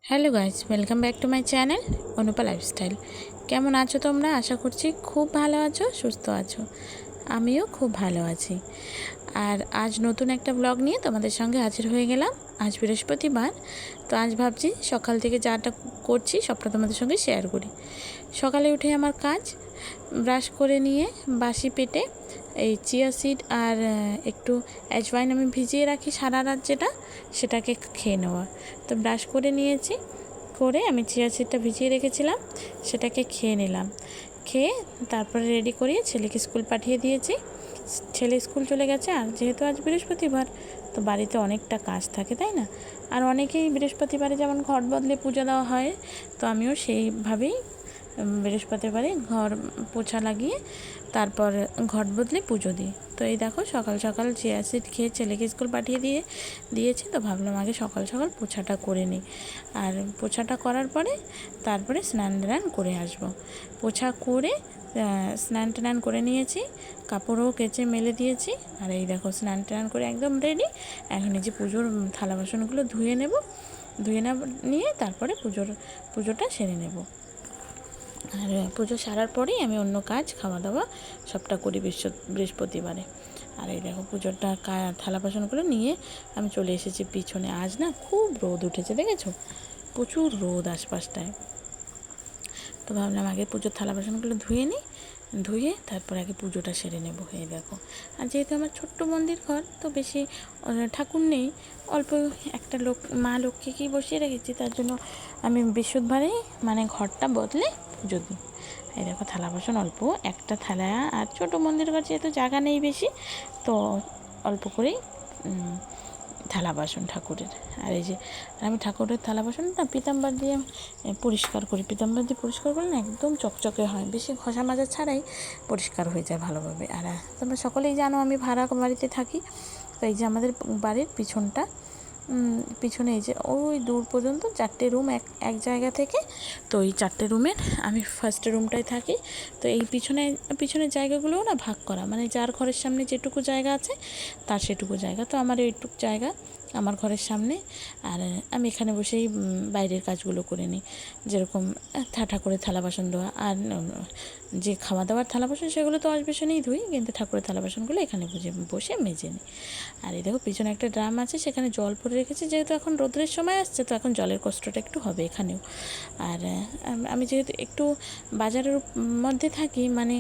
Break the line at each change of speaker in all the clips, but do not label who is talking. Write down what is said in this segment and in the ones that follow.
Hello guys, welcome back to my channel Anupa lifestyle. কেমন আছো তোমরা? আশা করছি খুব ভালো আছো, সুস্থ আছো। আমিও খুব ভালো আছি। আর আজ নতুন একটা ব্লগ নিয়ে তোমাদের সঙ্গে হাজির হয়ে গেলাম। আজ বৃহস্পতিবার, তো আজ ভাবছি সকাল থেকে যাটা করছি সবটা তোমাদের সঙ্গে শেয়ার করি। সকালে উঠে আমার কাজ, ব্রাশ করে নিয়ে বাসি পেটে এই চিয়া সিড আর একটু অ্যাজওয়াইন আমি ভিজিয়ে রাখি সারা রাত, সেটাকে খেয়ে নেওয়া। তো ব্রাশ করে নিয়েছি, করে আমি চিয়া সিডটা ভিজিয়ে রেখেছিলাম, সেটাকে খেয়ে নিলাম। খেয়ে তারপরে রেডি করিয়ে ছেলেকে স্কুল পাঠিয়ে দিয়েছি। ছেলে স্কুল চলে গেছে। আর যেহেতু আজ বৃহস্পতিবার, তো বাড়িতে অনেকটা কাজ থাকে, তাই না? আর অনেকেই বৃহস্পতিবারে যেমন ঘর বদলে পুজো দেওয়া হয়, তো আমিও সেইভাবেই বৃহস্পতিবারে ঘর পোছা লাগিয়ে তারপর ঘট বদলে পুজো দিই। তো এই দেখো, সকাল সকাল চিয়া সিড খেয়ে ছেলেকে স্কুল পাঠিয়ে দিয়েছি। তো ভাবলাম আগে সকাল সকাল পোছাটা করে নিই। আর পোছাটা করার পরে তারপরে স্নান টান করে আসবো। পোছা করে স্নান টান করে নিয়েছি, কাপড়ও কেচে মেলে দিয়েছি। আর এই দেখো, স্নান টান করে একদম রেডি। এখন এই যে পুজোর থালা বাসনগুলো ধুয়ে নিয়ে তারপরে পুজোটা সেরে নেব। আর পুজো সারার পরেই আমি অন্য কাজ, খাওয়া দাওয়া সবটা করি বৃহস্পতিবারে। আর এই দেখো, পুজোটা থালা বাসনগুলো নিয়ে আমি চলে এসেছি পিছনে। আজ না খুব রোদ উঠেছে, দেখেছো? প্রচুর রোদ আশপাশটায়। তো ভাবলাম আগে পুজোর থালা বাসনগুলো ধুয়ে তারপর আগে পুজোটা সেরে নেব। এই দেখো, আর যেহেতু আমার ছোট্ট মন্দির ঘর, তো বেশি ঠাকুর নেই, অল্প একটা মা লক্ষ্মীকেই বসিয়ে রেখেছি। তার জন্য আমি বৃহস্পতিবারে মানে ঘরটা বদলে পুজো দিই। এই দেখো, থালা বাসন অল্প একটা থালা। আর ছোটো মন্দির ঘর যেহেতু জায়গা নেই বেশি, তো অল্প করেই থালা বাসন ঠাকুরের। আর এই যে আমি ঠাকুরের থালা বাসনটা পিতাম্বর দিয়ে পরিষ্কার করি। পিতাম্বর দিয়ে পরিষ্কার করলে না একদম চকচকে হয়, বেশি ঘষা মাজা ছাড়াই পরিষ্কার হয়ে যায় ভালোভাবে। আর তোমরা সকলেই জানো আমি ভাড়া বাড়িতে থাকি। তো এই যে আমাদের বাড়ির পিছনে এই যে ওই দূর পর্যন্ত 4টে রুম এক জায়গা থেকে। তো এই 4টে রুমের আমি ফার্স্ট রুমটায় থাকি। তো এই পিছনের জায়গাগুলোও না ভাগ করা, মানে যার ঘরের সামনে যেটুকু জায়গা আছে তার সেটুকু জায়গা। তো আমার এইটুকু জায়গা আমার ঘরের সামনে। আর আমি এখানে বসেই বাইরের কাজগুলো করে নিই, যেরকম ঠাকুরের থালা বাসন ধোয়া। আর যে খাওয়া দাওয়ার থালা বাসন সেগুলো তো ওয়াশবেসিনেই ধুই, কিন্তু ঠাকুরের থালা বাসনগুলো এখানে বসে মেজে নিই। আর এই দেখো, পিছনে একটা ড্রাম আছে, সেখানে জল ভরে রেখেছি। যেহেতু এখন রোদ্রের সময় আসছে, তো এখন জলের কষ্টটা একটু হবে এখানেও। আর আমি যেহেতু একটু বাজারের মধ্যে থাকি, মানে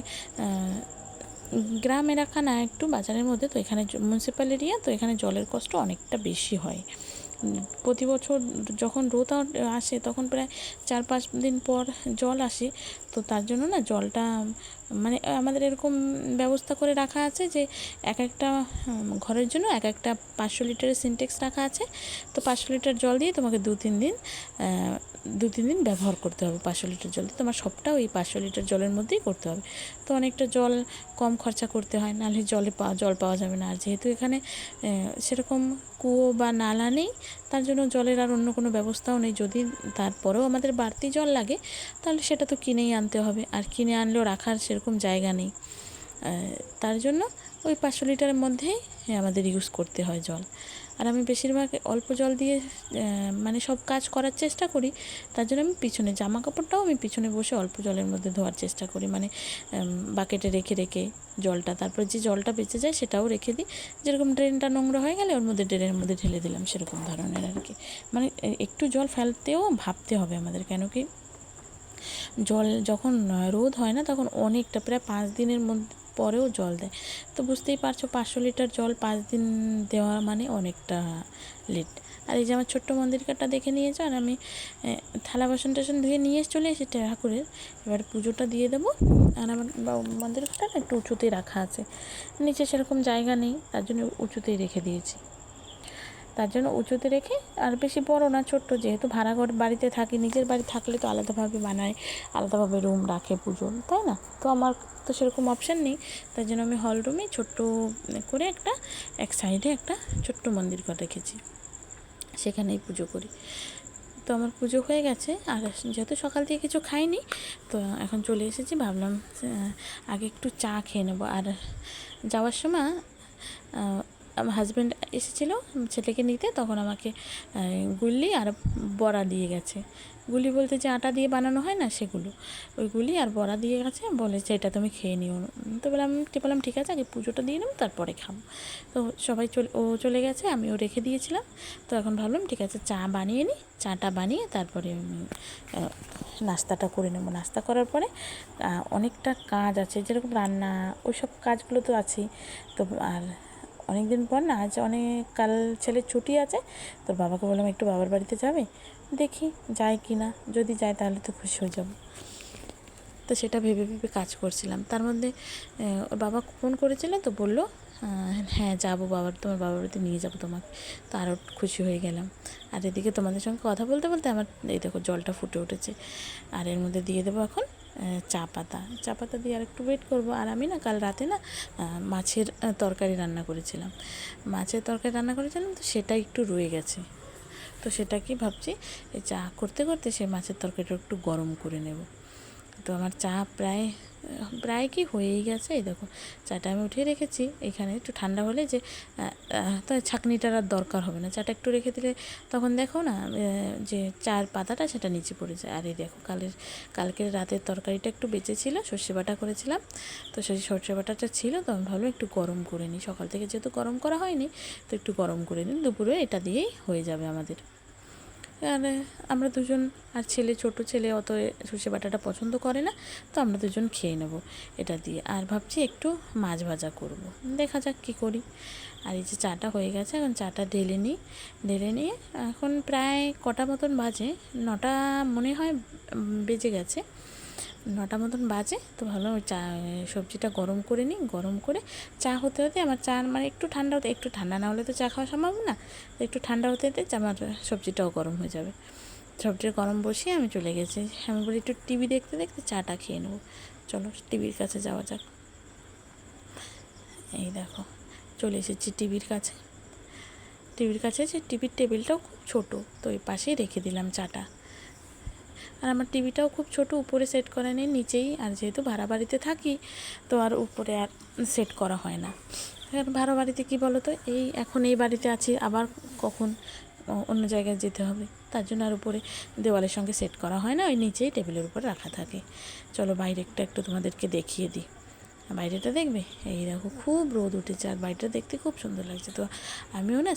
গ্রাম এলাকা না, একটু বাজারের মধ্যে, তো এখানে মিউনিসিপ্যাল এরিয়া, তো এখানে জলের কষ্ট অনেকটা বেশি হয়। প্রতি বছর যখন রোদ আসে তখন প্রায় 4-5 দিন পর জল আসে। তো তার জন্য না জলটা মানে আমাদের এরকম ব্যবস্থা করে রাখা আছে যে এক একটা ঘরের জন্য এক একটা 500 লিটারের সিনটেক্স রাখা আছে। তো 500 লিটার জল দিয়ে তোমাকে 2-3 দিন ব্যবহার করতে হবে। 500 লিটার জল দিয়ে তোমার সবটা ওই 500 লিটার জলের মধ্যেই করতে হবে। তো অনেকটা জল কম খরচা করতে হয়, নাহলে জল পাওয়া যাবে না। আর যেহেতু এখানে সেরকম কুয়ো বা নালা নেই, তার জন্য জলের আর অন্য কোনো ব্যবস্থাও নেই। যদি তারপরেও আমাদের বাড়তি জল লাগে, তাহলে সেটা তো কিনেই আনতে হবে। আর কিনে আনলেও রাখার সেরকম জায়গা নেই। তার জন্য ওই 500 লিটারের মধ্যেই আমাদের ইউজ করতে হয় জল। আর আমি বেশিরভাগ অল্প জল দিয়ে মানে সব কাজ করার চেষ্টা করি। তার জন্য আমি পিছনে জামা কাপড়টাও আমি পিছনে বসে অল্প জলের মধ্যে ধোয়ার চেষ্টা করি, মানে বাকেটে রেখে জলটা, তারপর যে জলটা বেঁচে যায় সেটাও রেখে দিই। যেরকম ড্রেনটা নোংরা হয়ে গেলে ওর মধ্যে ড্রেনের মধ্যে ঢেলে দিলাম, সেরকম ধরনের আর কি। মানে একটু জল ফেলতেও ভাবতে হবে আমাদের, কেন কি জল যখন রোদ হয় না, তখন অনেকটা প্রায় 5 দিনের পরেও জল দেয়। তো বুঝতেই পারছো, 500 লিটার জল 5 দিন দেওয়া মানে অনেকটা লেট। আর এই যে আমার ছোট্ট মন্দিরটা দেখে নিয়েছো। আর আমি থালা বাসন টাসন ধুয়ে নিয়ে চলে এসেছি ঠাকুরের। এবার পুজোটা দিয়ে দেবো। আর আমার মন্দিরটা একটু উঁচুতেই রাখা আছে, নিচে সেরকম জায়গা নেই, তার জন্য উঁচুতেই রেখে দিয়েছি। তার জন্য উঁচুতে রেখে, আর বেশি বড় না, ছোট্ট, যেহেতু ভাড়া ঘর বাড়িতে থাকি। নিজের বাড়ি থাকলে তো আলাদাভাবে বানায়, আলাদাভাবে রুম রাখে পুজো, তাই না? তো আমার তো সেরকম অপশান নেই। তার জন্য আমি হল রুমে ছোট্ট করে এক সাইডে একটা ছোট্ট মন্দির ঘর রেখেছি, সেখানেই পুজো করি। তো আমার পুজো হয়ে গেছে। আর যেহেতু সকাল থেকে কিছু খাইনি, তো এখন চলে এসেছি। ভাবলাম আগে একটু চা খেয়ে নেবো। আর যাওয়ার সময় আমার হাজব্যান্ড এসেছিলো ছেলেকে নিতে, তখন আমাকে গুল্লি আর বড়া দিয়ে গেছে। গুলি বলতে যে আটা দিয়ে বানানো হয় না সেগুলো, ওই গুলি আর বড়া দিয়ে গেছে, বলেছে এটা তুমি খেয়ে নিও। তো বললাম ঠিক আছে, আগে পুজোটা দিয়ে নেব তারপরে খাবো। তো সবাই চলে গেছে, আমিও রেখে দিয়েছিলাম। তো এখন ভাবলাম ঠিক আছে চা বানিয়ে নিই, চাটা বানিয়ে তারপরে নাস্তাটা করে নেবো। নাস্তা করার পরে অনেকটা কাজ আছে, যেরকম রান্না ওই সব কাজগুলো তো আছেই। তো আর অনেক দিন পর না, আজ কাল ছেলের ছুটি আছে, তোর বাবাকে বললাম একটু বাবার বাড়িতে যাবে, দেখি যায় কি না, যদি যায় তাহলে তো খুশি হয়ে যাব। তো সেটা ভেবে ভেবে কাজ করছিলাম, তার মধ্যে ওর বাবা ফোন করেছিলেন, তো বললো হ্যাঁ যাবো, তোমার বাবার বাড়িতে নিয়ে যাবো তোমাকে। তো আরও খুশি হয়ে গেলাম। আর এদিকে তোমাদের সঙ্গে কথা বলতে বলতে আমার এই দেখো জলটা ফুটে উঠেছে, আর এর মধ্যে দিয়ে দেবো এখন চা পাতা দিয়ে আর একটু ওয়েট করবো। আর আমি না কাল রাতে না মাছের তরকারি রান্না করেছিলাম, তো সেটা একটু রয়ে গেছে। তো সেটা কি ভাবছি, এই চা করতে করতে সেই মাছের তরকারিটা একটু গরম করে নেব। তো আমার চা প্রায় কি হয়েই গেছে। এই দেখো চাটা আমি উঠিয়ে রেখেছি এখানে, একটু ঠান্ডা হলে যে তো ছাঁকনিটার আর দরকার হবে না, চাটা একটু রেখে দিলে তখন দেখো না যে চার পাতাটা সেটা নিচে পড়ে যায়। আর এই দেখো কালকের রাতের তরকারিটা একটু বেঁচে ছিল, সর্ষে বাটা করেছিলাম, তো সেই সর্ষে বাটাটা ছিল, তো আমি ভাবলাম একটু গরম করে নিই, সকাল থেকে যেহেতু গরম করা হয়নি, তো একটু গরম করে নিই, দুপুরে এটা দিয়েই হয়ে যাবে আমাদের। আর আমরা দুজন, আর ছোট ছেলে অত সর্ষে বাটাটা পছন্দ করে না, তো আমরা দুজন খেয়ে নেব এটা দিয়ে। আর ভাবছি একটু মাছ ভাজা করব, দেখা যাক কী করি। আর এই যে চাটা হয়ে গেছে, এখন চাটা ঢেলে নিয়ে এখন প্রায় কটা মতন বাজে, 9টা মনে হয় বেজে গেছে, 9টা মতন বাজে। তো ভালো সবজিটা গরম করে নিই, গরম করে চা হতে হতে আমার চা মানে একটু ঠান্ডা না হলে তো চা খাওয়া সম্ভব না, তো একটু ঠান্ডা হতে হতে আমার সবজিটাও গরম হয়ে যাবে। সবজিটা গরম বসিয়ে আমি চলে গেছি, আমি বলি একটু টিভি দেখতে দেখতে চাটা খেয়ে নেবো। চলো টিভির কাছে যাওয়া যাক। এই দেখো চলে এসেছি টিভির কাছে যে টিভির টেবিলটাও খুব ছোটো, তো এই পাশেই রেখে দিলাম চাটা। আর আমার টিভিটাও খুব ছোট, উপরে সেট করা নেই, নিচেই। আর যেহেতু ভাড়া বাড়িতে থাকি, তো আর উপরে আর সেট করা হয় না। কারণ ভাড়া বাড়িতে কী বলো তো, এখন এই বাড়িতে আছি, আবার কখন অন্য জায়গায় যেতে হবে, তার জন্য আর উপরে দেওয়ালের সঙ্গে সেট করা হয় না, ওই নিচেই টেবিলের উপর রাখা থাকে। চলো বাইরেটা একটু তোমাদেরকে দেখিয়ে দিই। বাইরেটা দেখবে, এই দেখো খুব রোদ উঠেছে, আর বাড়িটা দেখতে খুব সুন্দর লাগছে। তো আমিও না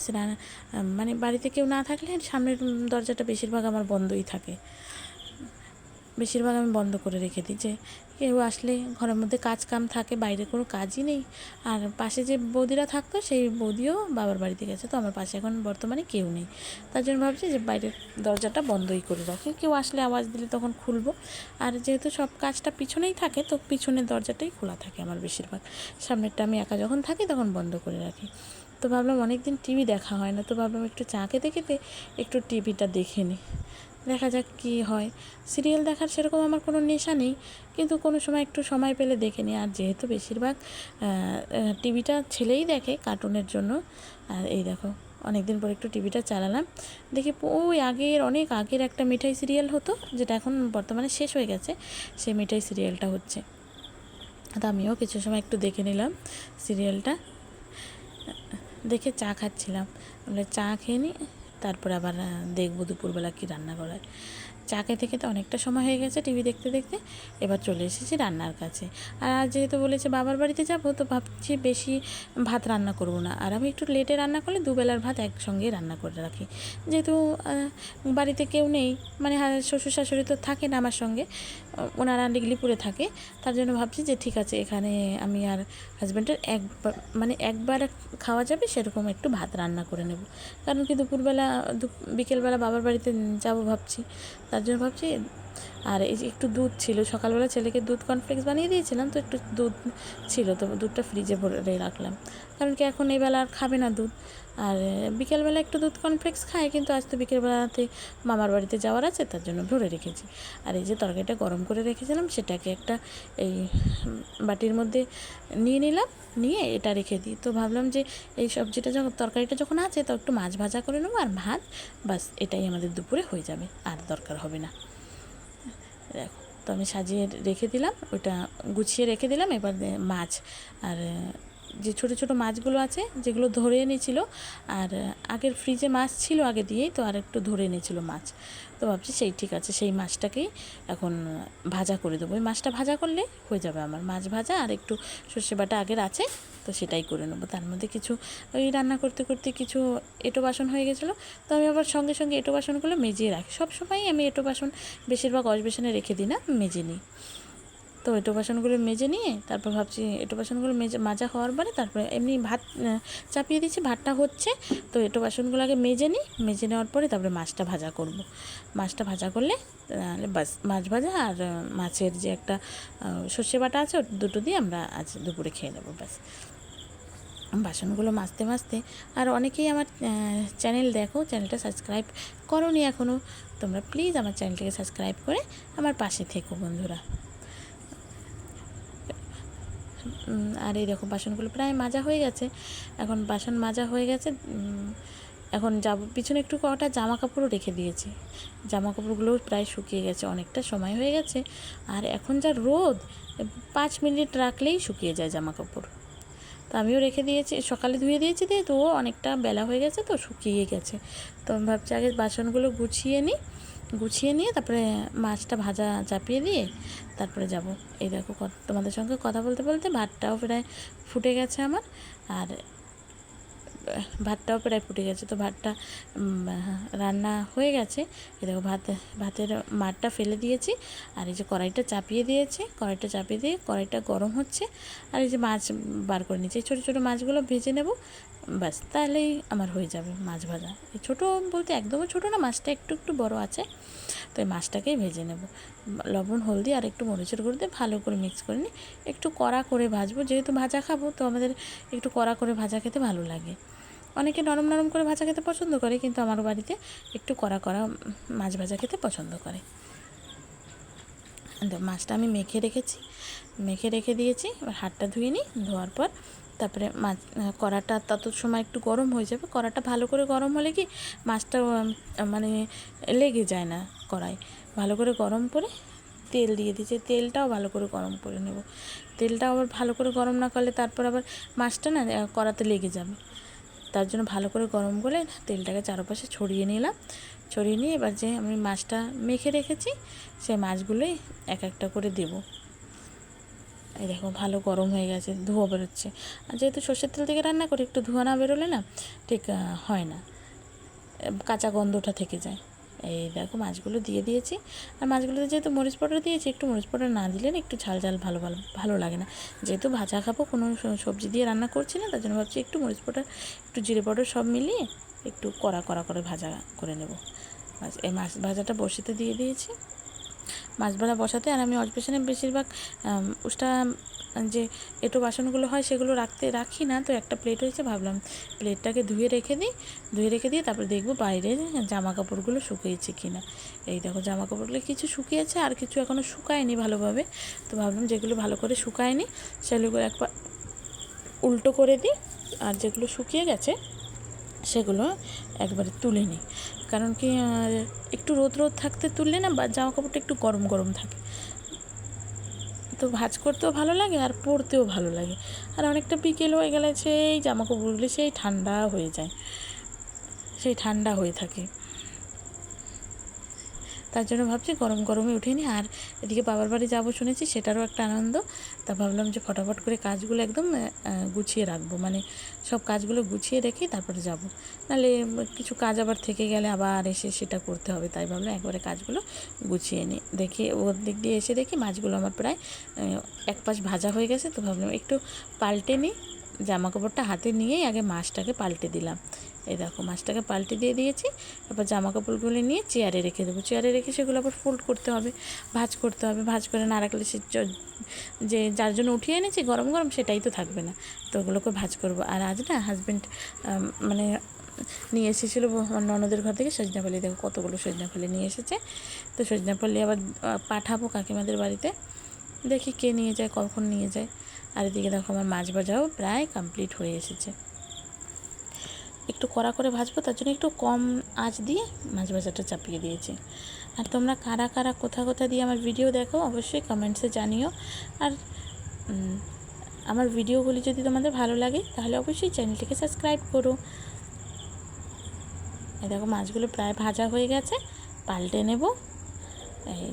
মানে বাড়িতে কেউ না থাকলে সামনের দরজাটা বেশিরভাগ আমার বন্ধই থাকে, বেশিরভাগ আমি বন্ধ করে রেখে দিই, যে কেউ আসলে ঘরের মধ্যে কাজ কাম থাকে, বাইরে কোনো কাজই নেই। আর পাশে যে বৌদিরা থাকতো, সেই বৌদিও বাবার বাড়িতে গেছে, তো আমার পাশে এখন বর্তমানে কেউ নেই, তার জন্য ভাবছি যে বাইরের দরজাটা বন্ধই করে রাখি, কেউ আসলে আওয়াজ দিলে তখন খুলবো। আর যেহেতু সব কাজটা পিছনেই থাকে, তো পিছনের দরজাটাই খোলা থাকে আমার বেশিরভাগ, সামনেরটা আমি একা যখন থাকি তখন বন্ধ করে রাখি। তো ভাবলাম অনেক দিন টিভি দেখা হয় না, তো ভাবলাম একটু চা খেতে খেতে একটু টিভিটা দেখে নিই, দেখা যাক কী হয়। সিরিয়াল দেখার সেরকম আমার কোনো নেশা নেই, কিন্তু কোনো সময় একটু সময় পেলে দেখে নিই। আর যেহেতু বেশিরভাগ টিভিটা ছেলেই দেখে কার্টুনের জন্য, আর এই দেখো অনেক দিন পর একটু টিভিটা চালালাম, দেখি ওই অনেক আগের একটা মিঠাই সিরিয়াল হতো, যেটা এখন বর্তমানে শেষ হয়ে গেছে, সেই মিঠাই সিরিয়ালটা হচ্ছে। তো আমিও কিছু সময় একটু দেখে নিলাম সিরিয়ালটা, দেখে চা খাচ্ছিলাম, বলে চা খেয়ে নিই, তারপরে আবার দেখবো দুপুরবেলা কী রান্না করায়। চা খেতে খেতে অনেকটা সময় হয়ে গেছে টিভি দেখতে দেখতে, এবার চলে এসেছি রান্নার কাছে। আর যেহেতু বলেছে বাবার বাড়িতে যাব, তো ভাবছি বেশি ভাত রান্না করব না, আর আমি একটু লেটে রান্না করলে দুবেলার ভাত একসঙ্গে রান্না করে রাখি। যেহেতু বাড়িতে কেউ নেই, মানে শ্বশুর শাশুড়ি তো থাকে না আমার সঙ্গে, ওনারা ডিগলিপুরে থাকে, তার জন্য ভাবছি যে ঠিক আছে এখানে আমি আর হাজব্যান্ডের একবার খাওয়া যাবে সেরকম একটু ভাত রান্না করে নেব। কারণ কি বিকেলবেলা বাবার বাড়িতে যাব ভাবছি, তার জন্য ভাবছি। আর এই যে একটু দুধ ছিল, সকালবেলা ছেলেকে দুধ কর্নফ্লেক্স বানিয়ে দিয়েছিলাম, তো একটু দুধ ছিল, তো দুধটা ফ্রিজে ভরে রাখলাম, কারণ কি এখন এই বেলা আর খাবে না দুধ। আর বিকেলবেলা একটু দুধ কর্নফ্লেক্স খায়, কিন্তু আজ তো বিকেলবেলাতে মামার বাড়িতে যাওয়ার আছে, তার জন্য ভরে রেখেছি। আর এই যে তরকারিটা গরম করে রেখেছিলাম, সেটাকে একটা এই বাটির মধ্যে নিয়ে এটা রেখে দিই। তো ভাবলাম যে এই তরকারিটা যখন আছে, তো একটু মাছ ভাজা করে নেবো আর ভাত, বাস এটাই আমাদের দুপুরে হয়ে যাবে, আর দরকার হবে না। দেখো তো আমি সাজিয়ে রেখে দিলাম, ওটা গুছিয়ে রেখে দিলাম, এবার মাছ আর যে ছোটো ছোটো মাছগুলো আছে যেগুলো ধরে এনেছিল, আর আগের ফ্রিজে মাছ ছিল আগে দিয়েই, তো আর একটু ধরে এনেছিল মাছ, তো ভাবছি সেই ঠিক আছে সেই মাছটাকেই এখন ভাজা করে দেবো। ওই মাছটা ভাজা করলে হয়ে যাবে আমার মাছ ভাজা, আর একটু সর্ষে বাটা আগের আছে তো সেটাই করে নেবো। তার মধ্যে কিছু ওই রান্না করতে করতে কিছু এঁটো বাসন হয়ে গেছিলো, তো আমি আবার সঙ্গে সঙ্গে এঁটো বাসনগুলো মেজিয়ে রাখি। সবসময়ই আমি এঁটো বাসন বেশিরভাগ ওয়াশ বেসিনে রেখে দিই না, মেজে নিই। তো এঁটো বাসনগুলো মেজে নিয়ে তারপর ভাবছি এঁটো বাসনগুলো মাজা হওয়ার পরে তারপরে এমনি ভাত চাপিয়ে দিচ্ছি, ভাতটা হচ্ছে, তো এঁটো বাসনগুলো আগে মেজে নিই, মেজে নেওয়ার পরে তারপরে মাছটা ভাজা করব। মাছটা ভাজা করলে তাহলে বাস মাছ ভাজা আর মাছের যে একটা সর্ষে বাটা আছে দুটো দিয়ে আমরা আজ দুপুরে খেয়ে নেবো ব্যাস। বাসনগুলো মাজতে মাজতে, আর অনেকেই আমার চ্যানেল দেখো, চ্যানেলটা সাবস্ক্রাইব করোনি এখনও, তোমরা প্লিজ আমার চ্যানেলটাকে সাবস্ক্রাইব করে আমার পাশে থেকো বন্ধুরা। আর এই দেখো বাসনগুলো প্রায় মাজা হয়ে গেছে। এখন বাসন মাজা হয়ে গেছে, এখন পিছনে একটু কটা জামা কাপড়ও রেখে দিয়েছি, জামা কাপড়গুলোও প্রায় শুকিয়ে গেছে, অনেকটা সময় হয়ে গেছে। আর এখন যা রোদ, 5 মিনিট রাখলেই শুকিয়ে যায় জামা কাপড়। তো আমিও রেখে দিয়েছি, সকালে ধুয়ে দিয়েছি দিয়ে, তো অনেকটা বেলা হয়ে গেছে তো শুকিয়ে গেছে। তো আমি ভাবছি আগে বাসনগুলো গুছিয়ে নিয়ে তারপরে মাছটা ভাজা চাপিয়ে দিয়ে তারপরে যাব। এই দেখো তোমাদের সঙ্গে কথা বলতে বলতে ভাতটাও প্রায় ফুটে গেছে আমার, আর ভাতটাও প্রায় ফুটে গেছে। তো ভাতটা রান্না হয়ে গেছে। এই দেখো ভাতের মারটা ফেলে দিয়েছি, আর এই যে কড়াইটা চাপিয়ে দিয়েছি, কড়াইটা চাপিয়ে দিয়ে কড়াইটা গরম হচ্ছে, আর এই যে মাছ বার করে নিচ্ছি, এই ছোটো ছোটো মাছগুলো ভেজে নেব ব্যাস, তাহলেই আমার হয়ে যাবে মাছ ভাজা। এই ছোটো বলতে একদমই ছোটো না, মাছটা একটু একটু বড় আছে, তো এই মাছটাকেই ভেজে নেব। লবণ হলদি আর একটু মরিচের গুঁড়ো দিয়ে ভালো করে মিক্স করে নিই, একটু কড়া করে ভাজবো, যেহেতু ভাজা খাবো তো আমাদের একটু কড়া করে ভাজা খেতে ভালো লাগে। অনেকে নরম নরম করে ভাজা খেতে পছন্দ করে, কিন্তু আমার বাড়িতে একটু কড়া কড়া মাছ ভাজা খেতে পছন্দ করে। মাছটা আমি মেখে রেখে দিয়েছি, এবার হাতটা ধুয়ে নিই, ধোয়ার পর তারপরে কড়াটা তত সময় একটু গরম হয়ে যাবে। কড়াটা ভালো করে গরম হলে কি মাছটা মানে লেগে যায় না কড়াই। ভালো করে গরম করে তেল দিয়ে দিয়েছি, তেলটাও ভালো করে গরম করে নেব। তেলটাও আবার ভালো করে গরম না করলে তারপর আবার মাছটা না কড়াতে লেগে যাবে, তার জন্য ভালো করে গরম করে তেলটাকে চারপাশে ছড়িয়ে নিলাম। ছড়িয়ে নিয়ে এবার যে আমি মাছটা মেখে রেখেছি সেই মাছগুলোই এক একটা করে দেব। এই দেখো ভালো গরম হয়ে গেছে, ধোঁয়া বেরোচ্ছে, আর যেহেতু সর্ষের তেল থেকে রান্না করি একটু ধোঁয়া না বেরোলে না ঠিক হয় না, কাঁচা গন্ধটা থেকে যায়। এই দেখো মাছগুলো দিয়ে দিয়েছি, আর মাছগুলোতে যেহেতু মরিচ পাউডার দিয়েছি, একটু মরিচ পাউডার না দিলে না একটু ঝাল ভালো লাগে না। যেহেতু ভাজা খাবো, কোনো সবজি দিয়ে রান্না করছি না, তার জন্য ভাবছি একটু মরিচ পাউডার একটু জিরে পাউডার সব মিলিয়ে একটু কড়া করে ভাজা করে নেব। এই মাছ ভাজাটা বসিতে দিয়ে দিয়েছি, মাছ ভাজা বসাতে। আর আমি ওয়াশ বেসিনে বেশিরভাগ উষ্টা যে এঁটো বাসনগুলো হয় সেগুলো রাখি না, তো একটা প্লেট হয়েছে, ভাবলাম প্লেটটাকে ধুয়ে রেখে দিয়ে তারপরে দেখবো বাইরে জামা কাপড়গুলো শুকিয়েছে কি না। এই দেখো জামা কাপড়গুলো কিছু শুকিয়েছে আর কিছু এখনও শুকায়নি ভালোভাবে, তো ভাবলাম যেগুলো ভালো করে শুকায়নি সেগুলো একবার উল্টো করে দিই, আর যেগুলো শুকিয়ে গেছে সেগুলো একবারে তুলে নিই। কারণ কি একটু রোদ থাকতে তুললে না বা জামা কাপড়টা একটু গরম থাকে, তো ভাঁজ করতেও ভালো লাগে আর পরতেও ভালো লাগে। আর অনেকটা বিকেল হয়ে গেলে সেই জামা কাপড়গুলি সেই ঠান্ডা হয়ে থাকে, তার জন্য ভাবছি গরমে উঠিয়ে নিই। আর এদিকে বাবার বাড়ি যাবো শুনেছি, সেটারও একটা আনন্দ। তা ভাবলাম যে ফটাফট করে কাজগুলো একদম গুছিয়ে রাখবো, মানে সব কাজগুলো গুছিয়ে রেখে তারপরে যাব, নাহলে কিছু কাজ আবার থেকে গেলে আবার এসে সেটা করতে হবে। তাই ভাবলাম একবারে কাজগুলো গুছিয়ে নিই। দেখি ওর দিক দিয়ে এসে দেখি মাছগুলো আমার প্রায় এক পাশ ভাজা হয়ে গেছে, তো ভাবলাম একটু পাল্টে নিই। জামা কাপড়টা হাতে নিয়েই আগে মাছটাকে পাল্টে দিলাম। এই দেখো মাছটাকে পাল্টে দিয়েছি। এবার জামা কাপড়গুলো নিয়ে চেয়ারে রেখে দেবো, চেয়ারে রেখে সেগুলো আবার ফোল্ড করতে হবে, ভাঁজ করে না রাখলে সে যে যার জন্য উঠিয়ে এনেছি গরম সেটাই তো থাকবে না, তো ওগুলোকে ভাঁজ করবো। আর আজ না হাজব্যান্ড মানে নিয়ে এসেছিলো আমার ননদের ঘর থেকে সজনা ফালি, দেখো কতগুলো সজনা ফালি নিয়ে এসেছে। তো সজনা ফালি আবার পাঠাবো কাকিমাদের বাড়িতে, দেখি কে নিয়ে যায়, কখন নিয়ে যায়। আর এদিকে দেখো আমার মাছ ভাজাও প্রায় কমপ্লিট হয়ে এসেছে। একটু কড়া করে ভাজবো, তার জন্য একটু কম আঁচ দিয়ে মাছ ভাজাটা চাপিয়ে দিয়েছি। আর তোমরা কোথা দিয়ে আমার ভিডিও দেখো অবশ্যই কমেন্টসে জানিও। আমার ভিডিওগুলি যদি তোমাদের ভালো লাগে তাহলে অবশ্যই চ্যানেলটিকে সাবস্ক্রাইব করো। এই দেখো মাছগুলো প্রায় ভাজা হয়ে গেছে, পাল্টে নেব। এই